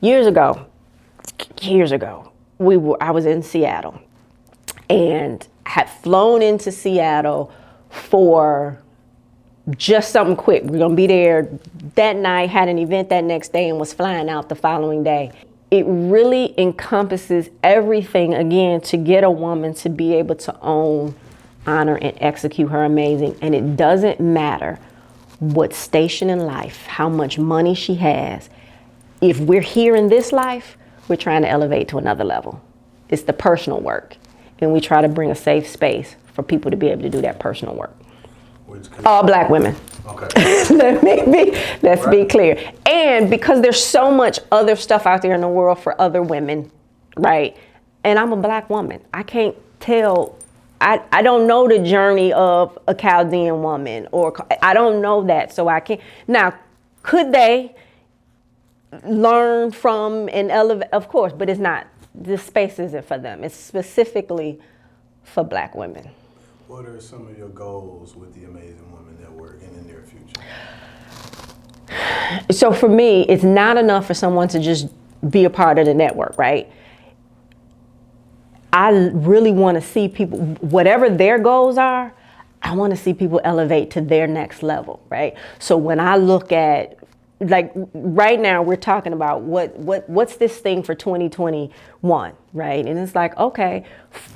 years ago, I was in Seattle and had flown into Seattle for just something quick. We're gonna be there that night, had an event that next day, and was flying out the following day. It really encompasses everything, again, to get a woman to be able to own, honor, and execute her amazing. And it doesn't matter what station in life, how much money she has. If we're here in this life, we're trying to elevate to another level. It's the personal work. And we try to bring a safe space for people to be able to do that personal work. All Black women. Okay. Let's be clear. And because there's so much other stuff out there in the world for other women, right? And I'm a Black woman. I can't tell, I don't know the journey of a Chaldean woman, or I don't know that, so I can't. Now, could they learn from and elevate? Of course, but it's not, this space isn't for them. It's specifically for Black women. What are some of your goals with the Amazing Women Network and in their future? So for me, it's not enough for someone to just be a part of the network, right? I really want to see people, whatever their goals are, I want to see people elevate to their next level, right? So when I look at, like right now, we're talking about what's this thing for 2021, right? And it's like, okay,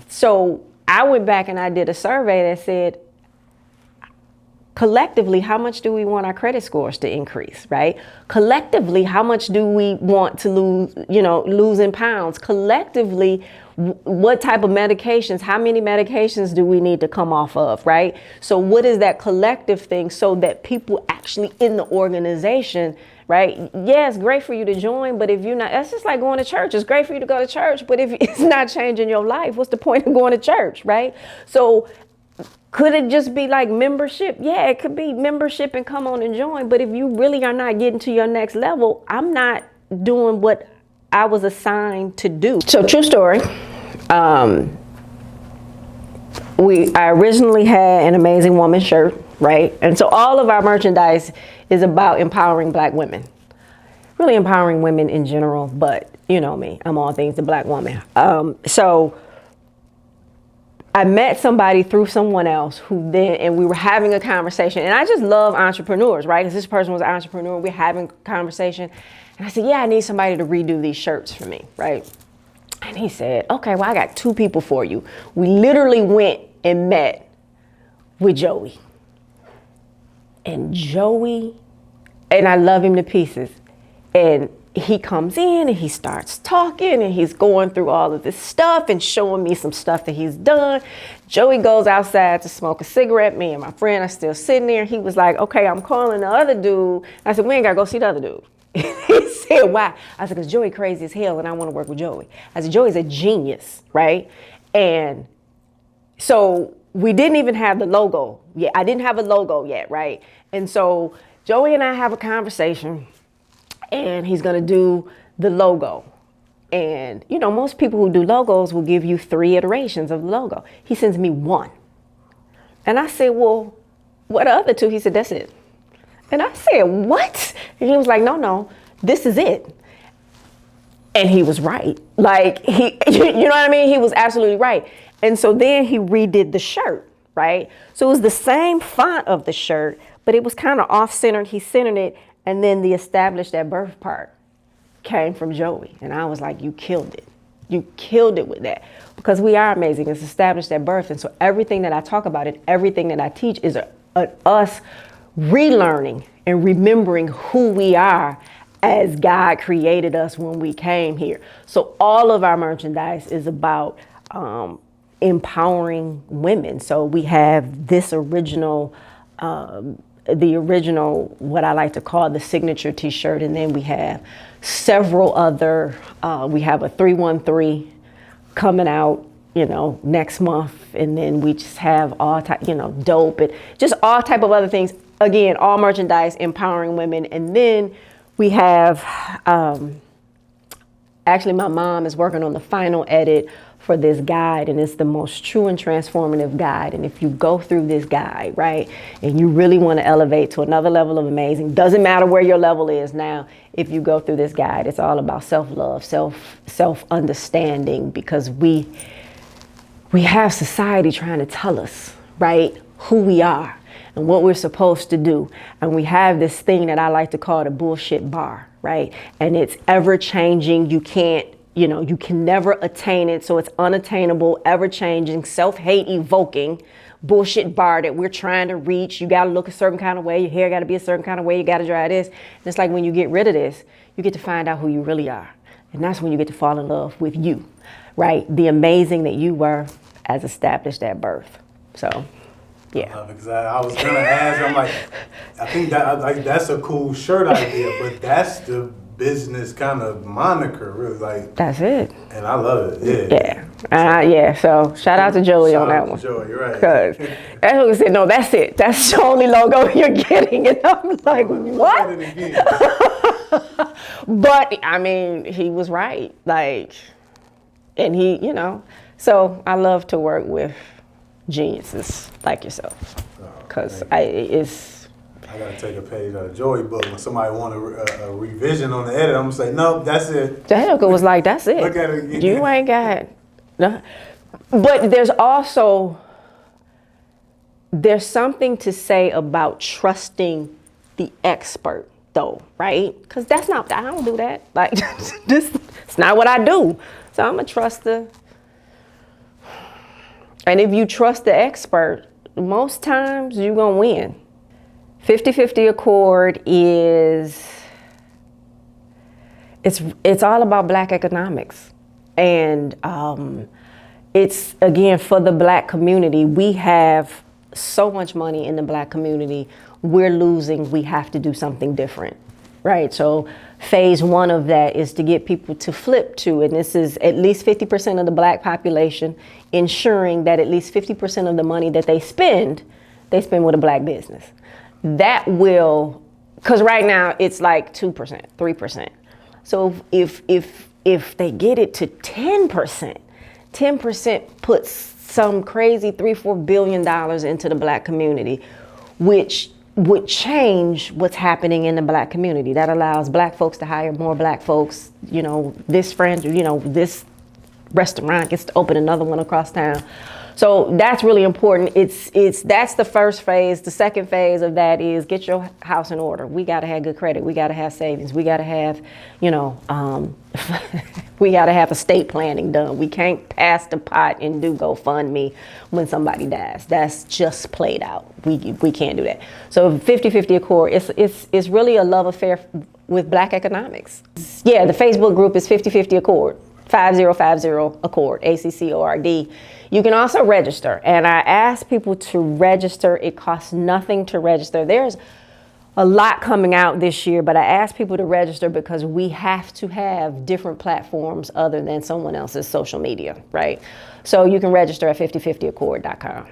so I went back and I did a survey that said, collectively, how much do we want our credit scores to increase, right? Collectively, how much do we want to lose in pounds? Collectively, what type of medications, how many medications do we need to come off of, right? So what is that collective thing so that people actually in the organization, right? Yeah, it's great for you to join, but if you're not, that's just like going to church. It's great for you to go to church, but if it's not changing your life, what's the point of going to church, right? So could it just be like membership? Yeah, it could be membership and come on and join. But if you really are not getting to your next level, I'm not doing what I was assigned to do. So true story. I originally had an Amazing Woman shirt, right? And so all of our merchandise is about empowering Black women, really empowering women in general, but you know me, I'm all things to Black woman. So I met somebody through someone else and we were having a conversation, and I just love entrepreneurs, right? Because this person was an entrepreneur, we're having a conversation, and I said, yeah, I need somebody to redo these shirts for me, right? And he said, okay, well, I got two people for you. We literally went and met with Joey. And Joey, and I love him to pieces. And he comes in and he starts talking and he's going through all of this stuff and showing me some stuff that he's done. Joey goes outside to smoke a cigarette. Me and my friend are still sitting there. He was like, okay, I'm calling the other dude. I said, we ain't gotta go see the other dude. He said, why? I said, because Joey crazy as hell and I want to work with Joey. I said, Joey's a genius, right? And so we didn't even have the logo yet. I didn't have a logo yet, right? And so Joey and I have a conversation and he's going to do the logo. And, you know, most people who do logos will give you 3 iterations of the logo. He sends me 1. And I said, well, what are the other 2? He said, that's it. And I said, what? And he was like, no, this is it. And he was right. Like, you know what I mean? He was absolutely right. And so then he redid the shirt, right? So it was the same font of the shirt, but it was kind of off-centered. He centered it, and then the established at birth part came from Joey. And I was like, you killed it. You killed it with that. Because we are amazing. It's established at birth. And so everything that I talk about and everything that I teach is us relearning and remembering who we are as God created us when we came here. So all of our merchandise is about empowering women. So we have this original, what I like to call the signature t-shirt. And then we have several other, we have a 313 coming out, next month. And then we just have all type, dope and just all type of other things. Again, all merchandise empowering women. And then we have Actually, my mom is working on the final edit for this guide, and it's the most true and transformative guide. And if you go through this guide, right, and you really want to elevate to another level of amazing, doesn't matter where your level is now, if you go through this guide, it's all about self-love, self-understanding, because we have society trying to tell us, right, who we are and what we're supposed to do. And we have this thing that I like to call the bullshit bar, right? And it's ever changing. You can't, you can never attain it. So it's unattainable, ever changing, self-hate evoking bullshit bar that we're trying to reach. You got to look a certain kind of way. Your hair got to be a certain kind of way. You got to dry this. And it's like when you get rid of this, you get to find out who you really are. And that's when you get to fall in love with you, right? The amazing that you were as established at birth. So, yeah. I was gonna ask. I'm like, I think that's a cool shirt idea, but that's the business kind of moniker, really. Like that's it. And I love it. Yeah. Yeah. So shout out to Joey on that one. Joey, you're right. Because that's what he said. No, that's it. That's the only logo you're getting, and I'm like, what? But I mean, he was right. Like, and he, So I love to work with geniuses like yourself, because I gotta take a page out of Joey book. When somebody want a revision on the edit, I'm gonna say, nope, that's it. Jessica was like, that's it. Look at it again. You ain't got no. But there's something to say about trusting the expert, though, right? Because I don't do that. Like, it's not what I do. So I'm gonna trust and if you trust the expert, most times you're gonna win. 50-50 Accord it's all about Black economics. And it's, again, for the Black community. We have so much money in the Black community. We're losing, we have to do something different, right? So phase one of that is to get people to flip to, and this is at least 50% of the Black population, ensuring that at least 50% of the money that they spend with a Black business. That will, because right now it's like 2%, 3%. So if they get it to 10%, 10% puts some crazy $3-4 billion into the Black community, which would change what's happening in the Black community. That allows Black folks to hire more Black folks. This this restaurant gets to open another one across town. So that's really important. That's the first phase. The second phase of that is get your house in order. We got to have good credit. We got to have savings. We got to have, we got to have estate planning done. We can't pass the pot and do GoFundMe when somebody dies. That's just played out. We can't do that. So 50-50 Accord, it's really a love affair with Black economics. Yeah, the Facebook group is 50-50 Accord. 5050 Accord, ACCORD. You can also register, and I ask people to register. It costs nothing to register. There's a lot coming out this year, but I ask people to register because we have to have different platforms other than someone else's social media, right? So you can register at 5050accord.com.